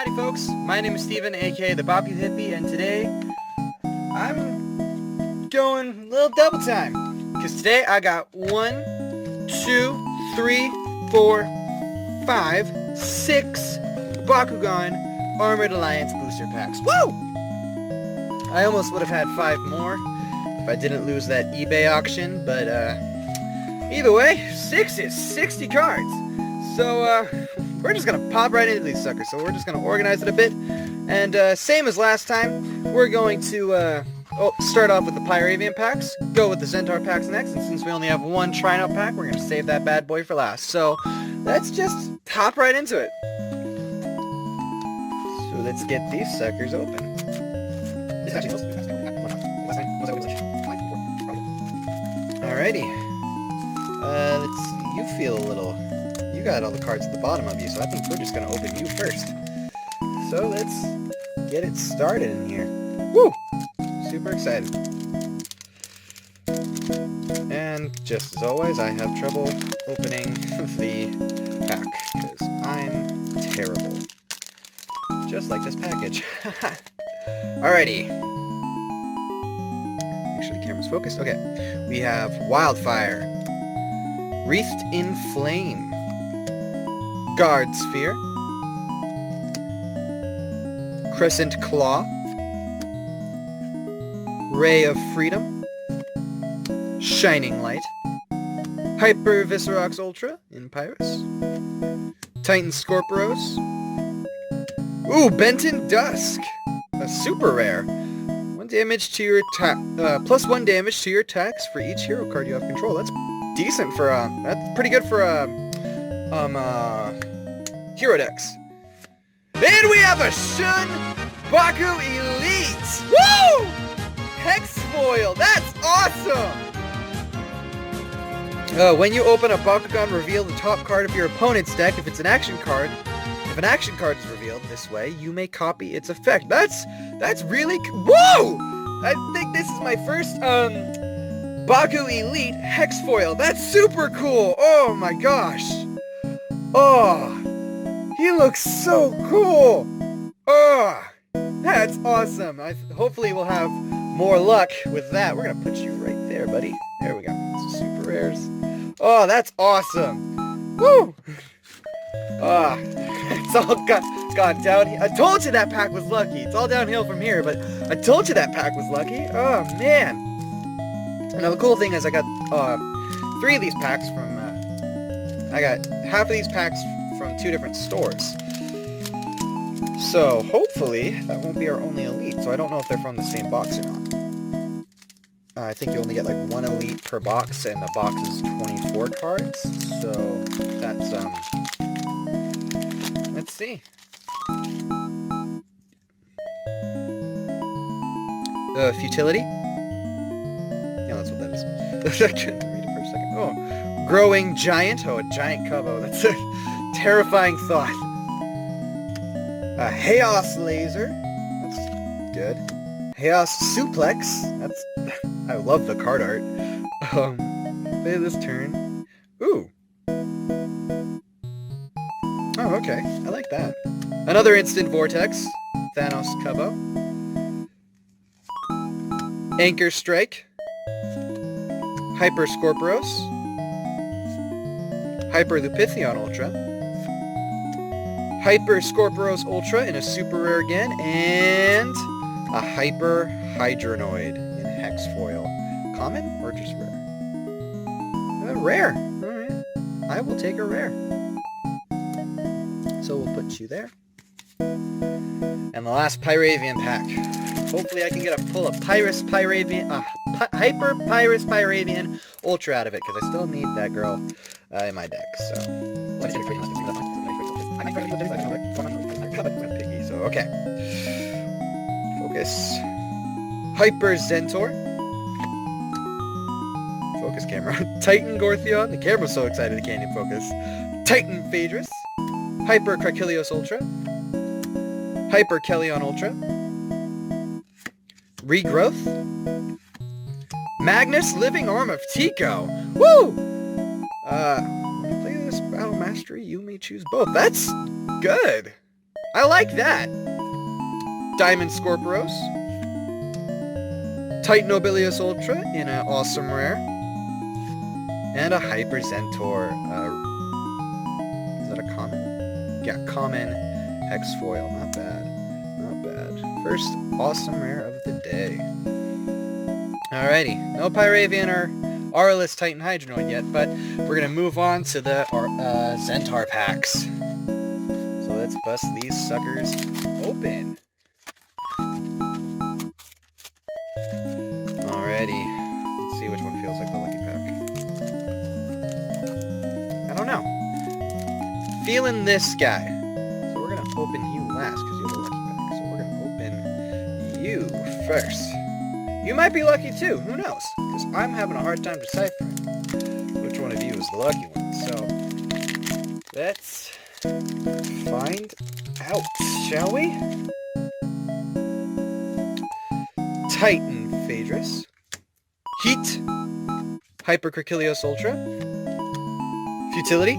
Howdy folks, my name is Steven, aka the Baku-Hippie, and today I'm going a little double time. Because today I got 1, 2, 3, 4, 5, 6 Bakugan Armored Alliance booster packs. Woo! I almost would have had 5 more if I didn't lose that eBay auction, but either way, 6 is 60 cards. So we're just gonna pop right into these suckers. So we're just gonna organize it a bit, and same as last time, we're going to start off with the Pyravian packs, go with the Centaur packs next, and since we only have one Trinout pack, we're gonna save that bad boy for last. So let's just hop right into it. So let's get these suckers open. Alrighty. Let's see. You feel a little. You got all the cards at the bottom of you, so I think we're just gonna open you first. So let's get it started in here. Woo! Super excited. And just as always, I have trouble opening the pack because I'm terrible. Just like this package. Alrighty. Make sure the camera's focused. Okay. We have Wildfire, Wreathed in Flame, Guard Sphere, Crescent Claw, Ray of Freedom, Shining Light, Hyper Viscerox Ultra in Pyrus, Titan Scorpios, ooh, Benton Dusk, a super rare. 1 damage to your plus 1 damage to your attacks for each hero card you have control. That's decent for that's pretty good for hero decks. And we have a Shun Baku Elite! Woo! Hex foil! That's awesome! When you open a Bakugan, reveal the top card of your opponent's deck. If it's an action card, if an action card is revealed this way, you may copy its effect. That's really whoa! I think this is my first Baku Elite Hex foil. That's super cool! Oh my gosh! Oh, he looks so cool! Oh, that's awesome. Hopefully we'll have more luck with that. We're gonna put you right there, buddy. There we go. Super rares. Oh, that's awesome. Woo! Ah, it's all gone down. I told you that pack was lucky. It's all downhill from here, but I told you that pack was lucky. Oh, man. Now, the cool thing is I got 3 of these packs from... I got half of these packs from 2 different stores. So, hopefully, that won't be our only elite. So I don't know if they're from the same box or not. I think you only get like 1 elite per box, and the box is 24 cards. So, that's, let's see. Futility? Yeah, that's what that is. I couldn't read it for a second. Oh. Growing Giant. Oh, a giant Cubbo. That's a terrifying thought. A Chaos Laser. That's good. Chaos Suplex. That's... I love the card art. Play this turn. Ooh. Oh, okay. I like that. Another Instant Vortex. Thanos Cubbo. Anchor Strike. Hyper Scorpios. Hyper Lupithion Ultra, Hyper Scorpios Ultra in a super rare again, and a Hyper Hydronoid in Hex foil. Common or just rare? Rare. Alright. I will take a rare. So we'll put you there. And the last Pyravian pack. Hopefully I can pull a Hyper Pyrus Pyravian Ultra out of it, because I still need that girl in my deck, so... Piggy, so okay. Focus. Hyper Zentor. Focus camera. Titan Gortheon. The camera's so excited it can't even focus. Titan Phaedrus. Hyper Krakilios Ultra. Hyper Kellion Ultra. Regrowth. Magnus Living Arm of Tico. Woo! When you play this Battle Mastery, you may choose both. That's good. I like that. Diamond Scorpios. Titan Nobilius Ultra in an awesome rare. And a Hyper Zentor. Is that a common? Yeah, common hex foil. Not bad. Not bad. First awesome rare of the day. Alrighty. No Pyravian or Aurelus Titan Hydronoid yet, but we're going to move on to the Zentar packs. So let's bust these suckers open. Alrighty. Let's see which one feels like the lucky pack. I don't know. Feeling this guy. So we're going to open you last because you're the lucky pack. So we're going to open you first. You might be lucky too. Who knows? Because I'm having a hard time deciphering which one of you is the lucky one. So let's find out, shall we? Titan Phaedrus. Heat. Hypercrachilios Ultra. Futility.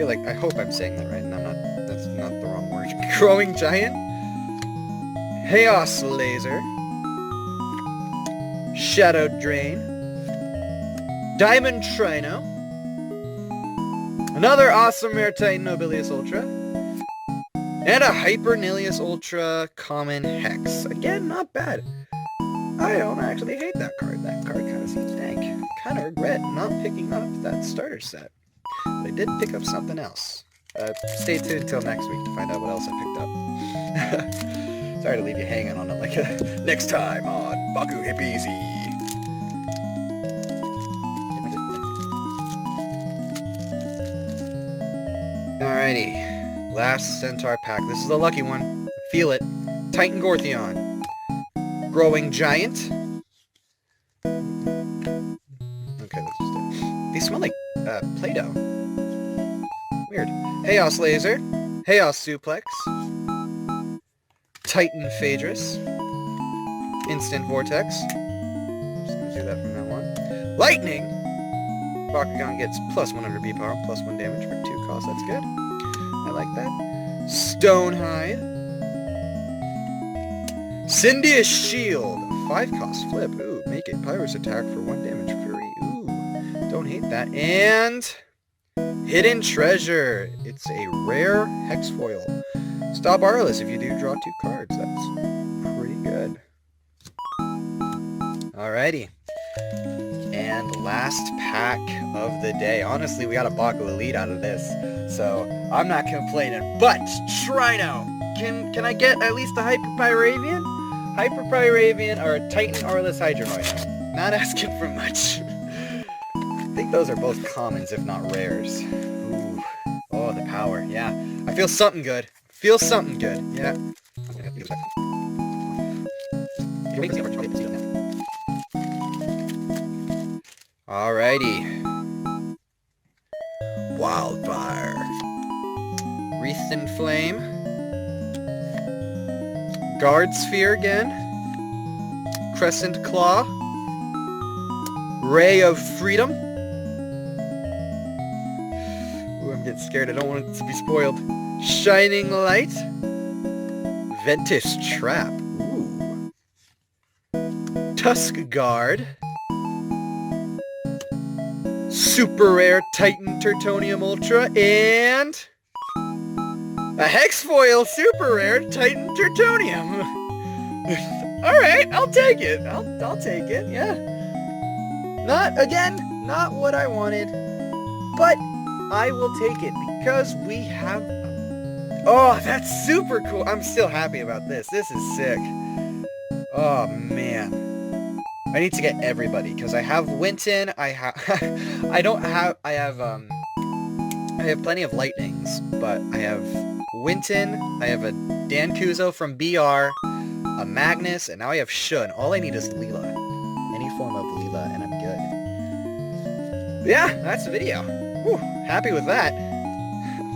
I hope I'm saying that right, and that's not the wrong word. Growing Giant. Chaos Laser. Shadow Drain. Diamond Trino. Another awesome rare Titan Nobilius Ultra. And a Hyper Nilius Ultra Common Hex. Again, not bad. I don't actually hate that card. That card kind of seems dank. Kind of regret not picking up that starter set. But I did pick up something else. Stay tuned until next week to find out what else I picked up. Sorry to leave you hanging on it like next time on Baku-Hippie. Alrighty, last Centaur pack. This is the lucky one. Feel it. Titan Gortheon. Growing Giant. Okay, that's just it. They smell like Play-Doh. Weird. Chaos Laser. Chaos Suplex. Titan Phaedrus. Instant Vortex. I'm just gonna do that from now on. Lightning! Bakugan gets plus 100 B power, plus 1 damage for 2 costs. That's good. I like that. Stonehide. Cindy's Shield. 5 cost flip. Ooh, make a Pyrus attack for 1 damage free. Ooh, don't hate that. And Hidden Treasure. It's a rare hex foil. Stop Aurelus if you do draw 2 cards. That's pretty good. Alrighty. And last pack of the day. Honestly, we got a Baku Elite out of this, so I'm not complaining. But Trino, can I get at least a Hyper Pyravian? Hyper Pyravian or a Titan Aurelus Hydronoid? Not asking for much. I think those are both commons, if not rares. Ooh. Oh, the power. Yeah, I feel something good. Feel something good. Yeah. Alrighty. Wildfire. Wreath in Flame. Guard Sphere again. Crescent Claw. Ray of Freedom. Ooh, I'm getting scared. I don't want it to be spoiled. Shining Light. Ventus Trap. Ooh. Tusk Guard. Super rare Titan Tertonium Ultra, and a Hex Foil Super rare Titan Tertonium. Alright, I'll take it. I'll take it, yeah. Not what I wanted, but I will take it because we have... Oh, that's super cool. I'm still happy about this. This is sick. Oh, man. I need to get everybody, because I have Winton, I have plenty of Lightnings, but I have Winton, I have a Dan Kuzo from BR, a Magnus, and now I have Shun. All I need is Leela. Any form of Leela, and I'm good. But yeah, that's the video. Whew, happy with that.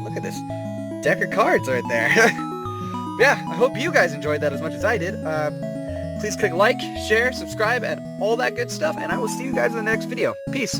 Look at this deck of cards right there. Yeah, I hope you guys enjoyed that as much as I did. Please click like, share, subscribe, and all that good stuff, and I will see you guys in the next video. Peace.